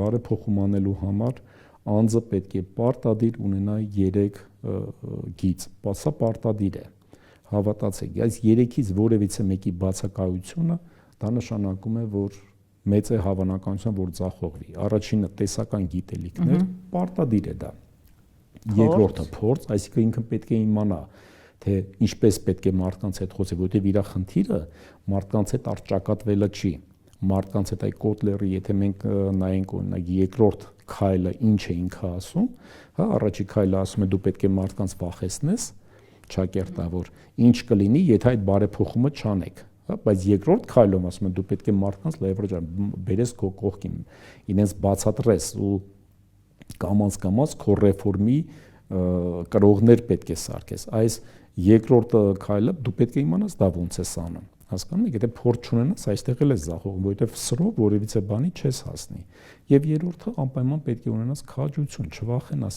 բարեփոխում անելու համար անձը պետք է պարտադիր ունենա 3 գիծ, սա պարտադիր է, հավատացեք, այս 3-ից որևիցե մեկի բացակայությունը դա նշանակում է, որ մեծ է հավանականություն, որ ձախողվի։ Առաջինը տեսական գիտելիքներ, պարտադիր է դա։ Երկրորդը փորձ, այսինքն ինքը պետք է իմանա, թե ինչպես պետք է մարդկանց հետ խոսել, որովհետև իր խնդիրը մարդկանց հետ առճակատվելը չի։ Մարդկանց հետ այդ Կոտլերի, եթե մենք նայենք օրինակ երկրորդ քայլը ինչ է ինքը ասում, հա, առաջի քայլը ասում է դու պետք է մարդկանց վախեցնես, ճակերտավոր, ինչ կլինի, եթե այդ բարեփոխումը չանեք, հա, բայց երկրորդ քայլում ասում է դու պետք է մարդկանց leverage բերես քո կողքին, իրենց բացատրես ու կամաց քո ռեֆորմի կրողներ պետք է սարքես։ Այս երկրորդ քայլը դու պետք է իմանաս դա ոնց է անում։ Հասկանում եք, եթե փորձ չունենաս, այստեղ էլ ես ձախողում, որովհետև սրով որևիցե բանի չես հասնի։ Եվ երրորդը անպայման պետք է ունենաս քաջություն, չվախենաս